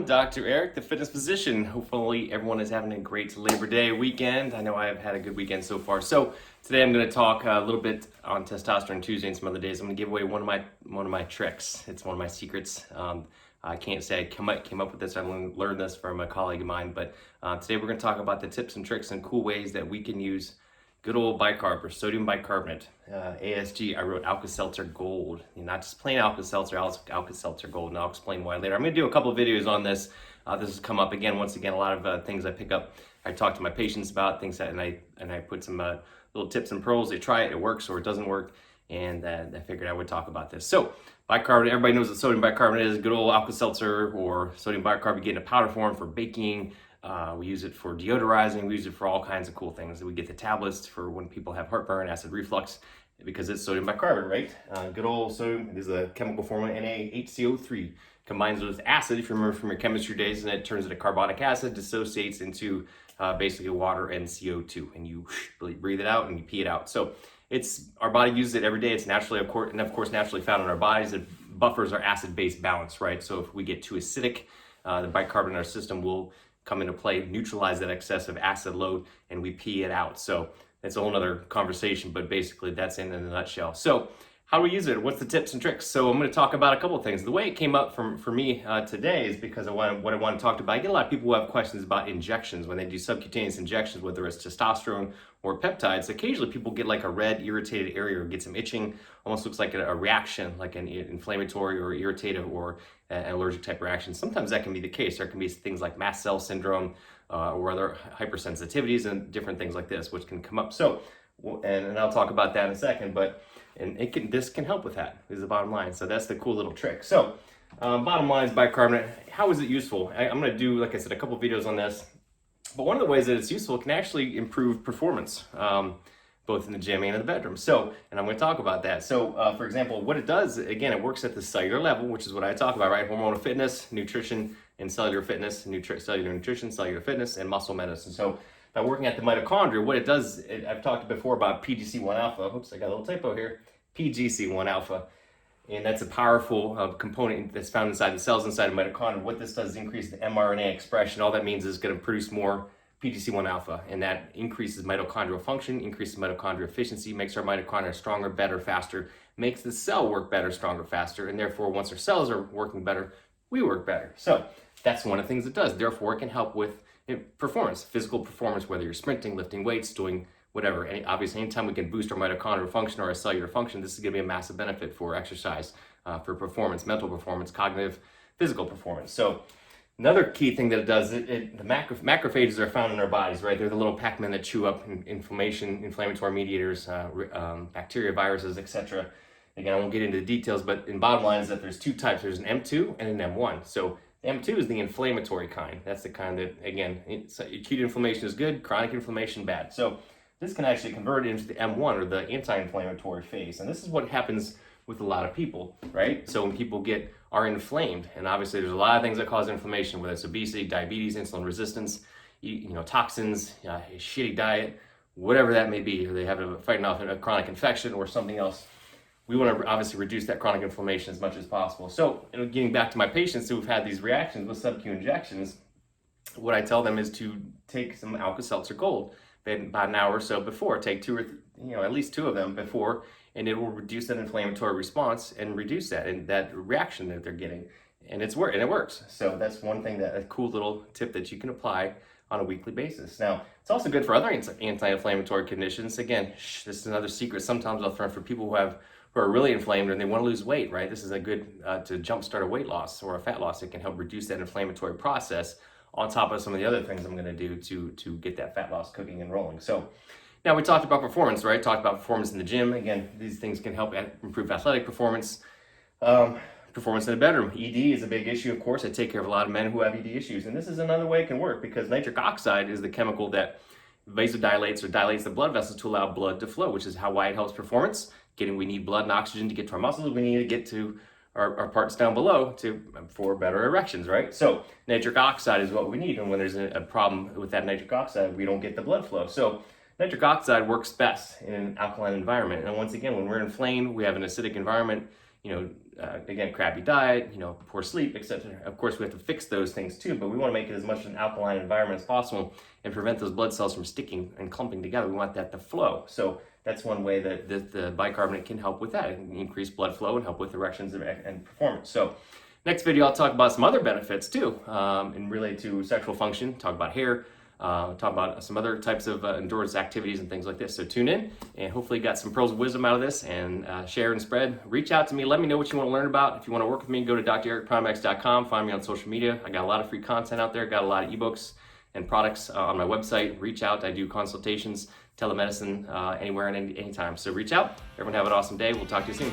Dr. Eric, the fitness physician. Hopefully everyone is having a great Labor Day weekend. I know I have had a good weekend so far. So today I'm going to talk a little bit on testosterone Tuesday and some other days. I'm going to give away one of my tricks. It's one of my secrets. I can't say I came up with this. I learned this from a colleague of mine. But today we're going to talk about the tips and tricks and cool ways that we can use good old bicarb or sodium bicarbonate, ASG. I wrote Alka Seltzer Gold, not just plain Alka Seltzer, Alka Seltzer Gold, and I'll explain why later. I'm going to do a couple of videos on this. This has come up again, once again, a lot of things I pick up. I talk to my patients about things that, and I put some little tips and pearls. They try it, it works or it doesn't work, and I figured I would talk about this. So bicarbonate, everybody knows what sodium bicarbonate is. Good old Alka Seltzer or sodium bicarb. You get in a powder form for baking. We use it for deodorizing. We use it for all kinds of cool things. We get the tablets for when people have heartburn, acid reflux, because it's sodium bicarbonate, right? Good old sodium. It is a chemical formula, NaHCO3. Combines with acid, if you remember from your chemistry days, and it turns into carbonic acid, dissociates into basically water and CO2, and you breathe it out and you pee it out. So our body uses it every day. It's naturally, of course, naturally found in our bodies. It buffers our acid-base balance, right? So if we get too acidic, the bicarbonate in our system will come into play, neutralize that excessive acid load, and we pee it out. So that's a whole nother conversation, but basically that's in a nutshell. So how do we use it? What's the tips and tricks? So I'm going to talk about a couple of things. The way it came up for me today is because what I want to talk about. I get a lot of people who have questions about injections when they do subcutaneous injections, whether it's testosterone or peptides. Occasionally people get like a red irritated area or get some itching, almost looks like a reaction, like an inflammatory or irritative or an allergic type reaction. Sometimes that can be the case. There can be things like mast cell syndrome or other hypersensitivities and different things like this, which can come up. So, and I'll talk about that in a second, but this can help with that, is the bottom line. So that's the cool little trick. So bottom line is bicarbonate. How is it useful? I'm going to do, like I said, a couple videos on this. But one of the ways that it's useful, it can actually improve performance, both in the gym and in the bedroom. So, and I'm going to talk about that. So, for example, what it does, again, it works at the cellular level, which is what I talk about, right? Hormonal fitness, nutrition, and cellular fitness, cellular nutrition, cellular fitness, and muscle medicine. So, by working at the mitochondria, what it does, I've talked before about PGC1 alpha. Oops, I got a little typo here. PGC1 alpha. And that's a powerful component that's found inside the cells, inside the mitochondria. What this does is increase the mRNA expression. All that means is it's going to produce more PGC1 alpha, and that increases mitochondrial function, increases mitochondrial efficiency, makes our mitochondria stronger, better, faster, makes the cell work better, stronger, faster, and therefore once our cells are working better, we work better. So that's one of the things it does. Therefore, it can help with performance, physical performance, whether you're sprinting, lifting weights, doing whatever. And obviously, anytime we can boost our mitochondrial function or our cellular function, this is going to be a massive benefit for exercise, for performance, mental performance, cognitive, physical performance. So another key thing that it does, the macrophages are found in our bodies, right? They're the little Pac-Men that chew up inflammatory mediators, bacteria, viruses, etc. Again, I won't get into the details, but in bottom line is that there's two types. There's an M2 and an M1. So M2 is the inflammatory kind. That's the kind that, again, acute inflammation is good, chronic inflammation bad. So this can actually convert into the M1 or the anti-inflammatory phase. And this is what happens with a lot of people, right? So when people are inflamed, and obviously there's a lot of things that cause inflammation, whether it's obesity, diabetes, insulin resistance, toxins, a shitty diet, whatever that may be, or they have fighting off a chronic infection or something else. We want to obviously reduce that chronic inflammation as much as possible. So, getting back to my patients who've had these reactions with sub-Q injections, what I tell them is to take some Alka Seltzer Gold about an hour or so before. Take at least two of them before, and it will reduce that inflammatory response and reduce that reaction that they're getting. And it works. So that's one thing, a cool little tip that you can apply on a weekly basis. Now, it's also good for other anti-inflammatory conditions. Again, this is another secret. Sometimes I'll throw for people who are really inflamed and they want to lose weight, right? This is a good to jumpstart a weight loss or a fat loss. It can help reduce that inflammatory process on top of some of the other things I'm going to do to get that fat loss cooking and rolling. So now we talked about performance, right? Talked about performance in the gym. Again, these things can help improve athletic performance. Performance in the bedroom. ED is a big issue, of course. I take care of a lot of men who have ED issues. And this is another way it can work because nitric oxide is the chemical that vasodilates or dilates the blood vessels to allow blood to flow, which is why it helps performance. We need blood and oxygen to get to our muscles. We need to get to our parts down below for better erections, right? So nitric oxide is what we need. And when there's a problem with that nitric oxide, we don't get the blood flow. So nitric oxide works best in an alkaline environment. And once again, when we're inflamed, we have an acidic environment, again, crappy diet, poor sleep, etc. Of course, we have to fix those things too, but we want to make it as much an alkaline environment as possible and prevent those blood cells from sticking and clumping together. We want that to flow. So that's one way that the bicarbonate can help with that, and increase blood flow and help with erections and performance. So next video, I'll talk about some other benefits too, and related to sexual function, talk about hair, talk about some other types of endurance activities and things like this. So tune in, and hopefully got some pearls of wisdom out of this, and share and spread. Reach out to me. Let me know what you want to learn about. If you want to work with me, go to drericprimax.com. Find me on social media. I got a lot of free content out there. Got a lot of ebooks and products on my website. Reach out. I do consultations, telemedicine, anywhere and anytime. So reach out. Everyone have an awesome day. We'll talk to you soon.